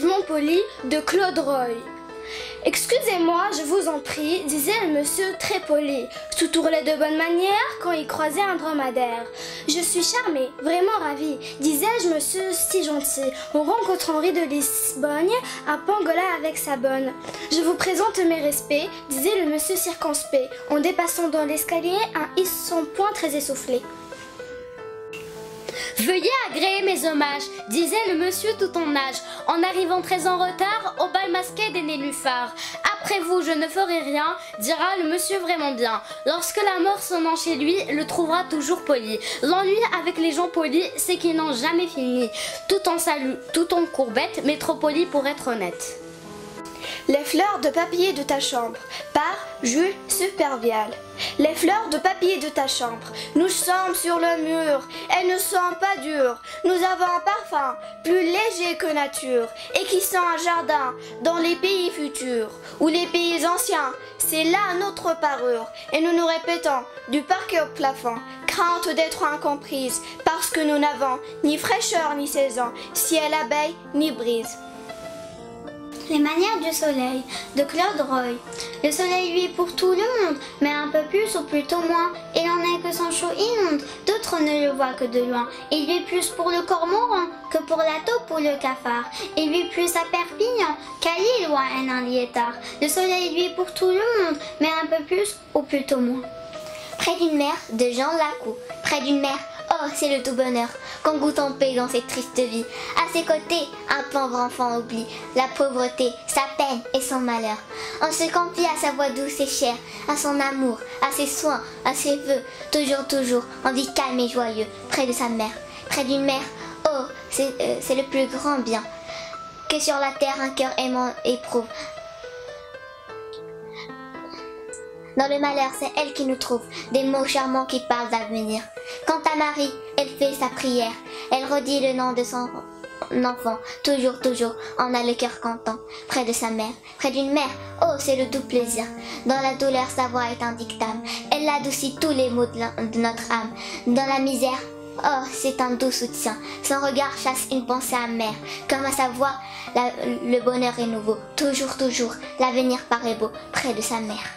vivement poli de Claude Roy. Excusez-moi, je vous en prie, disait le monsieur très poli, tout ourlet de bonne manière quand il croisait un dromadaire. Je suis charmé, vraiment ravi, disais-je, monsieur si gentil, on rencontre Henri de Lisbogne à Pangola avec sa bonne. Je vous présente mes respects, disait le monsieur circonspect, en dépassant dans l'escalier un son point très essoufflé. Veuillez agréer mes hommages, disait le monsieur tout en âge, en arrivant très en retard au bal masqué des nénuphars. Après vous, je ne ferai rien, dira le monsieur vraiment bien. Lorsque la mort sonnant chez lui, le trouvera toujours poli. L'ennui avec les gens polis, c'est qu'ils n'ont jamais fini. Tout en salut, tout en courbette, mais trop poli pour être honnête. Les fleurs de papier de ta chambre, par Jules Supervielle. Les fleurs de papier de ta chambre, nous sommes sur le mur, elles ne sont pas dures. Nous avons un parfum plus léger que nature et qui sent un jardin dans les pays futurs ou les pays anciens. C'est là notre parure et nous nous répétons du parquet au plafond, crainte d'être incomprises parce que nous n'avons ni fraîcheur ni saison, ciel abeille ni brise. Les manières du soleil, de Claude Roy. Le soleil lui est pour tout le monde, mais un peu plus ou plutôt moins. Il en est que son chaud inonde, d'autres ne le voient que de loin. Il lui est plus pour le cormoran que pour la taupe ou le cafard. Il lui est plus à Perpignan qu'à Lille ou à Hénin-Liétard. Le soleil lui est pour tout le monde, mais un peu plus ou plutôt moins. Près d'une mer de Jean Lacou, près d'une mer, oh c'est le tout bonheur qu'on goûte en paix dans cette triste vie. À ses côtés, un pauvre enfant oublie la pauvreté, sa peine et son malheur. On se confie à sa voix douce et chère, à son amour, à ses soins, à ses vœux. Toujours, toujours, on vit calme et joyeux, près de sa mère, près d'une mère, oh c'est le plus grand bien que sur la terre un cœur aimant éprouve. Dans le malheur, c'est elle qui nous trouve des mots charmants qui parlent d'avenir. Quant à Marie, elle fait sa prière. Elle redit le nom de son enfant. Toujours, toujours, on a le cœur content. Près de sa mère, près d'une mère, oh, c'est le doux plaisir. Dans la douleur, sa voix est un dictame. Elle adoucit tous les maux de notre âme. Dans la misère, oh, c'est un doux soutien. Son regard chasse une pensée amère. Comme à sa voix, le bonheur est nouveau. Toujours, toujours, l'avenir paraît beau. Près de sa mère.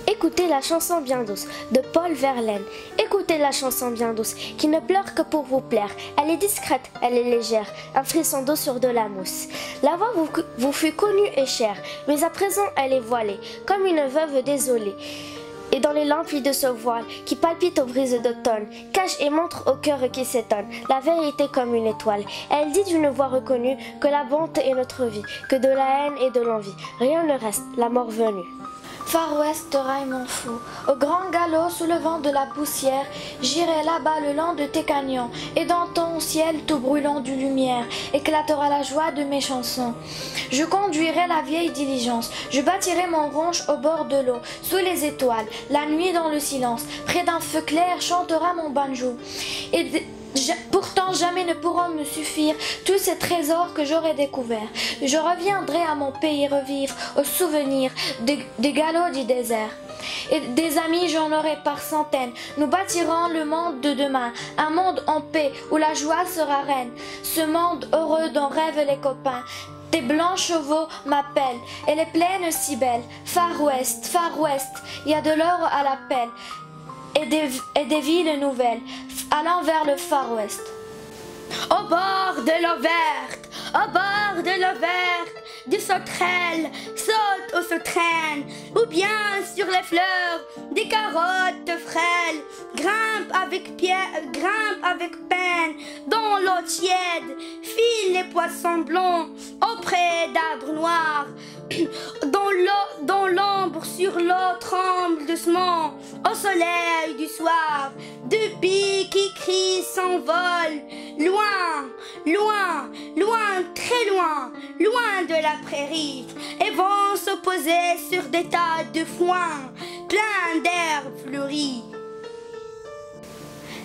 Écoutez la chanson bien douce de Paul Verlaine. Écoutez la chanson bien douce qui ne pleure que pour vous plaire. Elle est discrète, elle est légère, un frisson d'eau sur de la mousse. La voix vous fut connue et chère, mais à présent elle est voilée, comme une veuve désolée. Et dans les lampies de ce voile qui palpite aux brises d'automne, cache et montre au cœur qui s'étonne la vérité comme une étoile. Elle dit d'une voix reconnue que la bonté est notre vie, que de la haine et de l'envie, rien ne reste, la mort venue. Far West Raymond Fou, au grand galop sous le vent de la poussière, j'irai là-bas le long de tes canyons, et dans ton ciel tout brûlant de lumière, éclatera la joie de mes chansons. Je conduirai la vieille diligence, je bâtirai mon ronche au bord de l'eau, sous les étoiles, la nuit dans le silence, près d'un feu clair chantera mon banjo. Et pourtant jamais ne pourront me suffire tous ces trésors que j'aurai découverts. Je reviendrai à mon pays revivre au souvenir des galops du désert. Et des amis j'en aurai par centaines. Nous bâtirons le monde de demain, un monde en paix où la joie sera reine. Ce monde heureux dont rêvent les copains. Des blancs chevaux m'appellent et les plaines si belles. Far West, il y a de l'or à la pelle. Et des villes nouvelles, allant vers le Far West. Au bord de l'eau verte, au bord de l'eau verte, du sauterelle saute ou se traîne, ou bien sur les fleurs, des carottes frêles, grimpe avec peine, dans l'eau tiède, filent les poissons blonds, auprès d'arbres noirs. Dans l'ombre sur l'eau tremble doucement au soleil du soir. Deux pics qui crient s'envolent loin, loin, loin, très loin, loin de la prairie et vont s'opposer sur des tas de foin pleins d'herbes fleuries.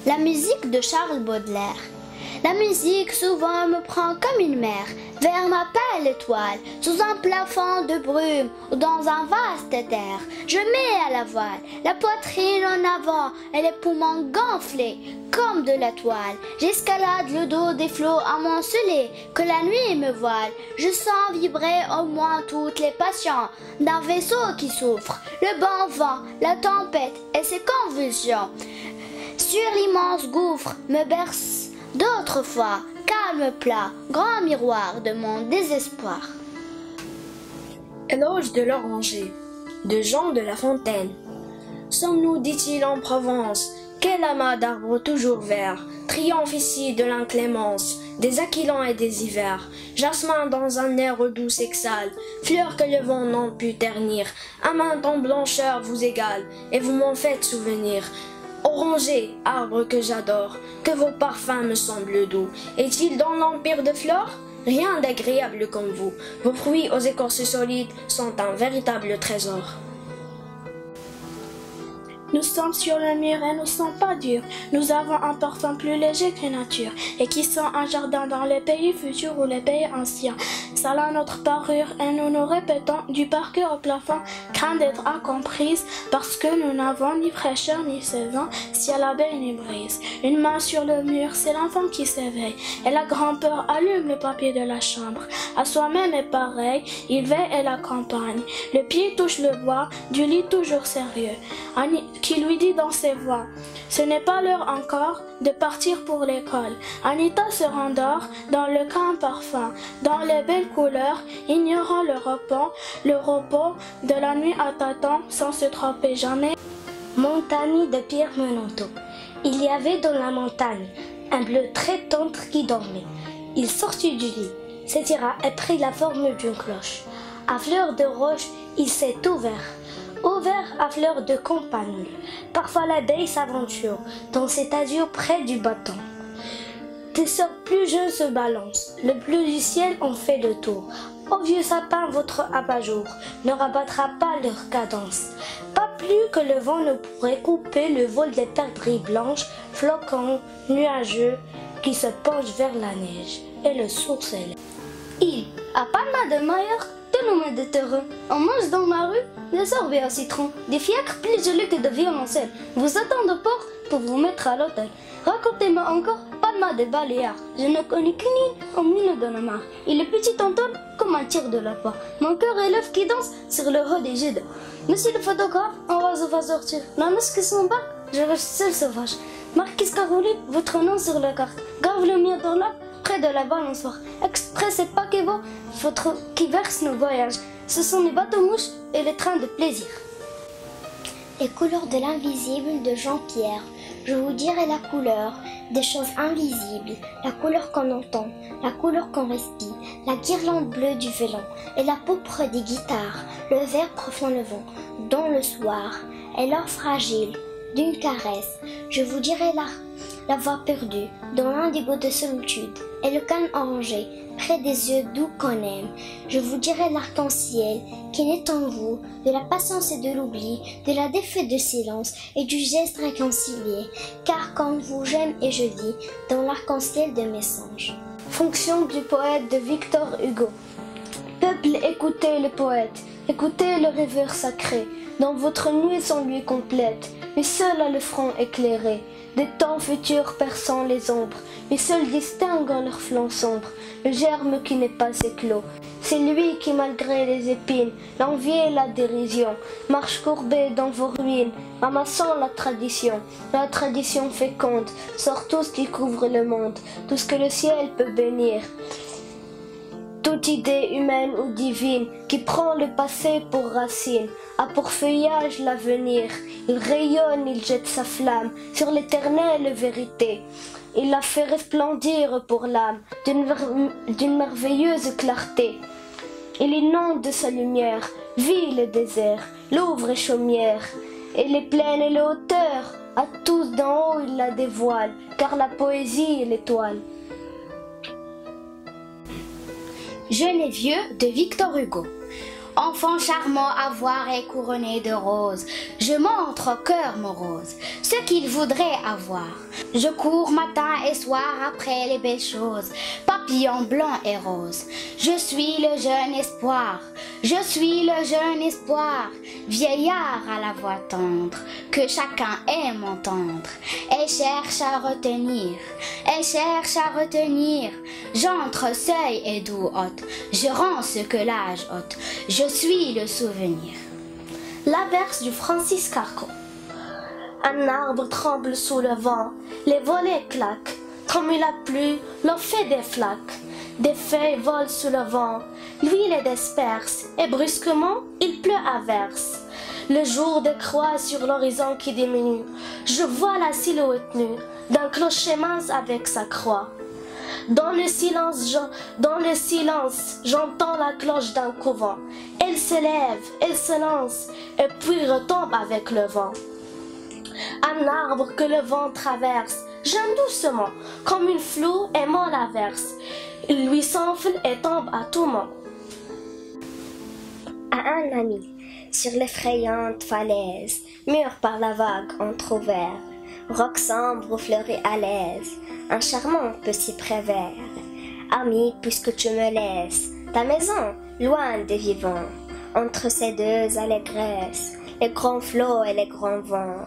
La musique de Charles Baudelaire. La musique souvent me prend comme une mère. vers ma pâle étoile, sous un plafond de brume ou dans un vaste éther. Je mets à la voile, la poitrine en avant et les poumons gonflés comme de la toile. J'escalade le dos des flots amoncelés que la nuit me voile. Je sens vibrer au moins toutes les passions d'un vaisseau qui souffre, le bon vent, la tempête et ses convulsions. Sur l'immense gouffre me berce d'autrefois, calme plat, grand miroir de mon désespoir. Éloge de l'oranger, de Jean de La Fontaine. Sommes-nous, dit-il en Provence, quel amas d'arbres toujours verts, triomphe ici de l'inclémence, des aquilans et des hivers, jasmin dans un air doux s'exhale, fleurs que le vent n'en pu ternir, aminte en blancheur vous égale, et vous m'en faites souvenir. Oranger, arbre que j'adore, que vos parfums me semblent doux, est-il dans l'empire de flore? Rien d'agréable comme vous, vos fruits aux écorces solides sont un véritable trésor. Nous sommes sur le mur et nous ne sommes pas durs. Nous avons un parfum plus léger que nature et qui sent un jardin dans les pays futurs ou les pays anciens. Voilà notre parure et nous nous répétons du parquet au plafond, craint d'être incomprise parce que nous n'avons ni fraîcheur ni saison, ciel abeille ni brise. Une main sur le mur, c'est l'enfant qui s'éveille et la grand-peur allume le papier de la chambre. À soi-même est pareil, il veille et l'accompagne. Le pied touche le bois, du lit toujours sérieux. Qui lui dit dans ses voix, ce n'est pas l'heure encore de partir pour l'école. Anita se rendort dans le camp parfum, dans les belles couleurs, ignorant le repos de la nuit à tâtons sans se tromper jamais. Montagne de Pierre Menonteau. Il y avait dans la montagne un bleu très tendre qui dormait. Il sortit du lit, s'étira et prit la forme d'une cloche. À fleur de roche, il s'est ouvert à fleur de campanule. Parfois l'abeille s'aventure dans cet azur près du bâton. Des sorts plus jeunes se balancent, le bleu du ciel en fait le tour. Ô vieux sapin, votre abat-jour ne rabattra pas leur cadence. Pas plus que le vent ne pourrait couper le vol des perdrix blanches, floquants, nuageux, qui se penchent vers la neige et le sourcil. Il, à Palma de Mallorca, de nos Méditerranéens, on mange dans ma rue des sorbets au citron, des fiacres plus jolis que de violoncelles. Vous attendez au port pour vous mettre à l'hôtel. Racontez-moi encore Palma de Baléares. Je ne connais qu'une île au milieu de la mer. Il est petit Antoine comme un tir de la part. Mon cœur est l'œuf qui danse sur le haut des jets. Monsieur le photographe, un oiseau va sortir. La noce qui s'embarque, je reste seul sauvage. Marquise Caroline, votre nom sur la carte. Grave le mien dans l'arbre, près de la balançoire. Exprès c'est paquebot qui verse nos voyages. Ce sont les bateaux-mouches et les trains de plaisir. Les couleurs de l'invisible de Jean-Pierre. Je vous dirai la couleur des choses invisibles, la couleur qu'on entend, la couleur qu'on respire, la guirlande bleue du violon et la pourpre des guitares, le vert profond le vent, dans le soir, et l'or fragile d'une caresse. Je vous dirai la voix perdue dans l'indigo de solitude et le calme orangé près des yeux doux qu'on aime. Je vous dirai l'arc-en-ciel qui naît en vous, de la patience et de l'oubli, de la défaite de silence et du geste réconcilié, car comme vous j'aime et je vis dans l'arc-en-ciel de mes songes. Fonction du poète de Victor Hugo. Peuple, écoutez le poète, écoutez le rêveur sacré, dans votre nuit sans lui complète, lui seul a le front éclairé, des temps futurs perçant les ombres, lui seul distingue en leur flanc sombre, le germe qui n'est pas éclos. C'est lui qui, malgré les épines, l'envie et la dérision, marche courbé dans vos ruines, amassant la tradition féconde, sort tout ce qui couvre le monde, tout ce que le ciel peut bénir. Toute idée humaine ou divine qui prend le passé pour racine, a pour feuillage l'avenir. Il rayonne, il jette sa flamme sur l'éternelle vérité. Il la fait resplendir pour l'âme d'une merveilleuse clarté. Il inonde de sa lumière, ville et désert, Louvre et chaumière, et les plaines et les hauteurs, à tous d'en haut il la dévoile, car la poésie est l'étoile. Jeune et vieux de Victor Hugo. Enfant charmant à voir et couronné de roses, je montre au cœur morose ce qu'il voudrait avoir. Je cours matin et soir après les belles choses, pas papillon blanc et rose. Je suis le jeune espoir, je suis le jeune espoir, vieillard à la voix tendre, que chacun aime entendre, et cherche à retenir, et cherche à retenir. J'entre seuil et doux hôte, je rends ce que l'âge ôte, je suis le souvenir. L'averse du Francis Carco. Un arbre tremble sous le vent, les volets claquent, comme il a plu, l'eau fait des flaques. Des feuilles volent sous le vent, lui les disperse, et brusquement, il pleut à verse. Le jour décroît sur l'horizon qui diminue, je vois la silhouette nue d'un clocher mince avec sa croix. Dans le silence, j'entends la cloche d'un couvent. Elle s'élève, elle se lance, et puis retombe avec le vent. Un arbre que le vent traverse, j'aime doucement, comme une floue aimant l'averse. Il lui s'enfle et tombe à tout moment. À un ami, sur l'effrayante falaise, mûr par la vague entr'ouvert, roc sombre ou fleuri à l'aise, un charmant petit prévert. Ami, puisque tu me laisses, ta maison, loin des vivants, entre ces deux allégresses, les grands flots et les grands vents.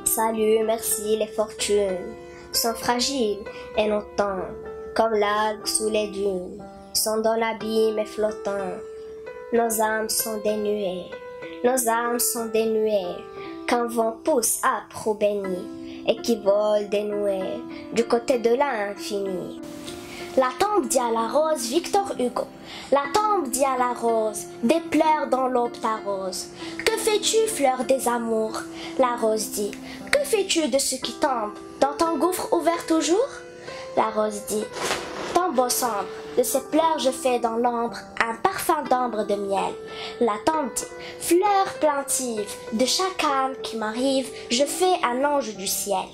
Salut, merci, les fortunes sont fragiles et nos temps, comme l'algue sous les dunes, sont dans l'abîme et flottants. Nos âmes sont dénuées, nos âmes sont dénuées, qu'un vent pousse âpre ou béni, et qui vole dénoué du côté de l'infini. La tombe dit à la rose, Victor Hugo. La tombe dit à la rose, des pleurs dans l'aube ta rose. Que fais-tu, fleur des amours? La rose dit, que fais-tu de ce qui tombe dans ton gouffre ouvert toujours? La rose dit, tombeau sombre, de ces pleurs je fais dans l'ombre un parfum d'ambre de miel. La tombe dit, fleur plaintive, de chaque âme qui m'arrive, je fais un ange du ciel.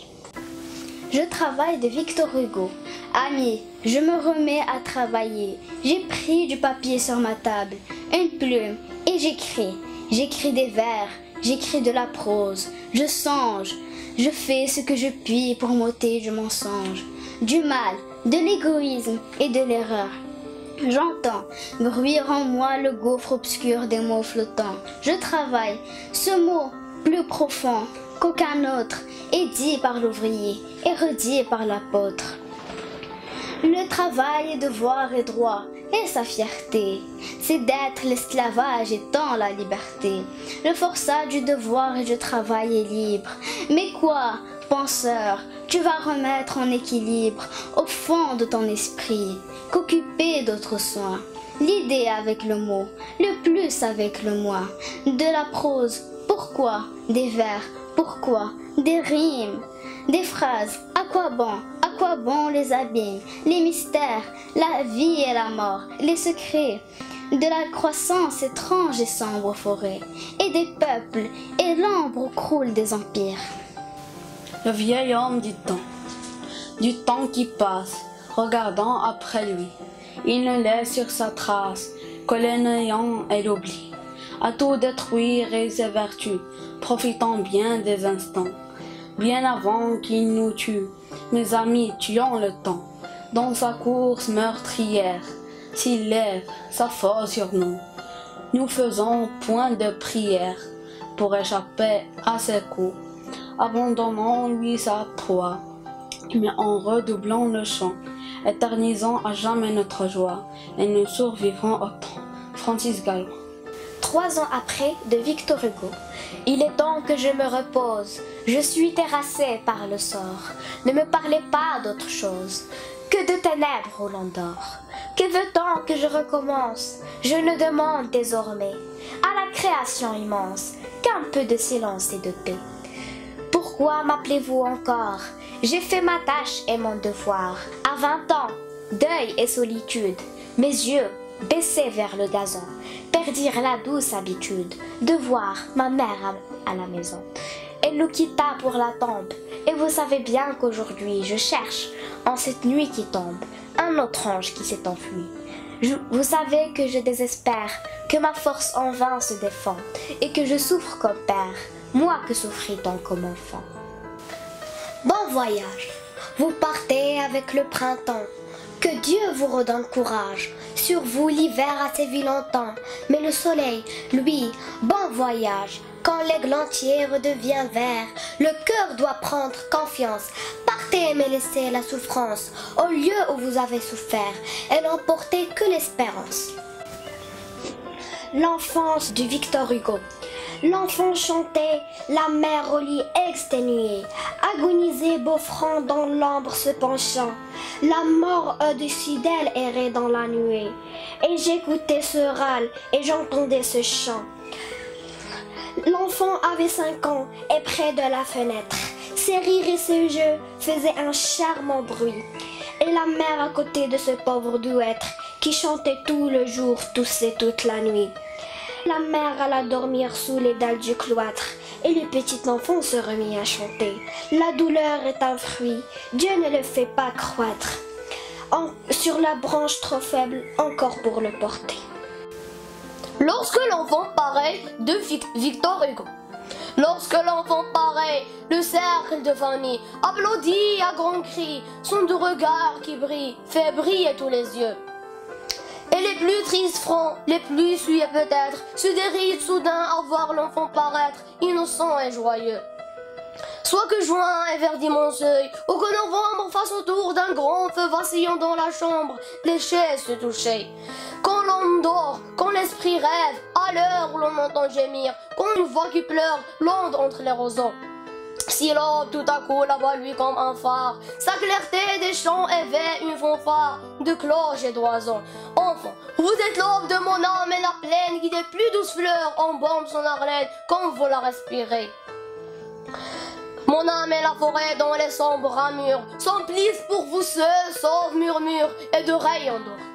Je travaille de Victor Hugo. Ami, je me remets à travailler. J'ai pris du papier sur ma table, une plume, et j'écris. J'écris des vers, j'écris de la prose. Je songe, je fais ce que je puis pour m'ôter du mensonge, du mal, de l'égoïsme et de l'erreur. J'entends bruire en moi le gouffre obscur des mots flottants. Je travaille, ce mot plus profond qu'aucun autre est dit par l'ouvrier et redit par l'apôtre. Le travail est devoir et droit, et sa fierté, c'est d'être l'esclavage étant la liberté. Le forçat du devoir et du travail est libre. Mais quoi, penseur, tu vas remettre en équilibre au fond de ton esprit, qu'occuper d'autres soins. L'idée avec le mot, le plus avec le moi, de la prose, pourquoi des vers, pourquoi des rimes, des phrases, à quoi bon les abîmes, les mystères, la vie et la mort, les secrets de la croissance étrange et sombre forêt, et des peuples, et l'ombre où croulent des empires. Le vieil homme du temps qui passe, regardant après lui, il ne laisse sur sa trace que le néant et l'oubli, à tout détruire et ses vertus, profitant bien des instants. Bien avant qu'il nous tue, mes amis tuant le temps, dans sa course meurtrière, s'il lève sa force sur nous, nous faisons point de prière pour échapper à ses coups, abandonnant lui sa proie, mais en redoublant le chant, éternisant à jamais notre joie, et nous survivrons au temps. Francis Galland. 3 ans après, de Victor Hugo. Il est temps que je me repose. Je suis terrassé par le sort. Ne me parlez pas d'autre chose que de ténèbres où l'on dort. Que veut-on que je recommence? Je ne demande désormais à la création immense qu'un peu de silence et de paix. Pourquoi m'appelez-vous encore? J'ai fait ma tâche et mon devoir. À 20 ans, deuil et solitude, mes yeux baissés vers le gazon, perdirent la douce habitude de voir ma mère à la maison. Elle nous quitta pour la tombe, et vous savez bien qu'aujourd'hui je cherche, en cette nuit qui tombe, un autre ange qui s'est enfui. Vous savez que je désespère, que ma force en vain se défend, et que je souffre comme père, moi que souffrit-on comme enfant. Bon voyage, vous partez avec le printemps, Que Dieu vous redonne courage. Sur vous l'hiver a sévi longtemps, mais le soleil, lui, bon voyage. Quand l'aigle entier redevient vert, le cœur doit prendre confiance. Partez mais laissez la souffrance au lieu où vous avez souffert, et n'emportez que l'espérance. L'enfance de Victor Hugo. L'enfant chantait, la mère au lit exténuée, agonisait beau front dans l'ombre se penchant. La mort au-dessus d'elle errait dans la nuée, et j'écoutais ce râle et j'entendais ce chant. L'enfant avait 5 ans et près de la fenêtre, ses rires et ses jeux faisaient un charmant bruit. Et la mère à côté de ce pauvre douêtre qui chantait tout le jour, toussait toute la nuit. La mère alla dormir sous les dalles du cloître et le petit enfant se remit à chanter. La douleur est un fruit, Dieu ne le fait pas croître. Sur la branche trop faible, encore pour le porter. Lorsque l'enfant paraît de Victor Hugo. Lorsque l'enfant paraît, le cercle de famille applaudit à grands cris, son doux regard qui brille, fait briller tous les yeux. Et les plus tristes fronts, les plus souillés peut-être, se dérident soudain à voir l'enfant paraître, innocent et joyeux. Soit que juin est verdit mon seuil, ou que novembre fasse autour d'un grand feu vacillant dans la chambre, les chaises se touchaient. Quand l'homme dort, quand l'esprit rêve, à l'heure où l'on entend gémir, quand une voix qui pleure, l'onde entre les roseaux. Si l'aube tout à coup la voit lui comme un phare, sa clarté des champs éveille une fanfare de cloches et d'oiseaux. Enfant, vous êtes l'aube de mon âme et la plaine qui des plus douces fleurs embaume son haleine quand vous la respirez. Mon âme et la forêt dont les sombres ramures s'emplissent pour vous seuls, sauf murmures et de rayons d'eau.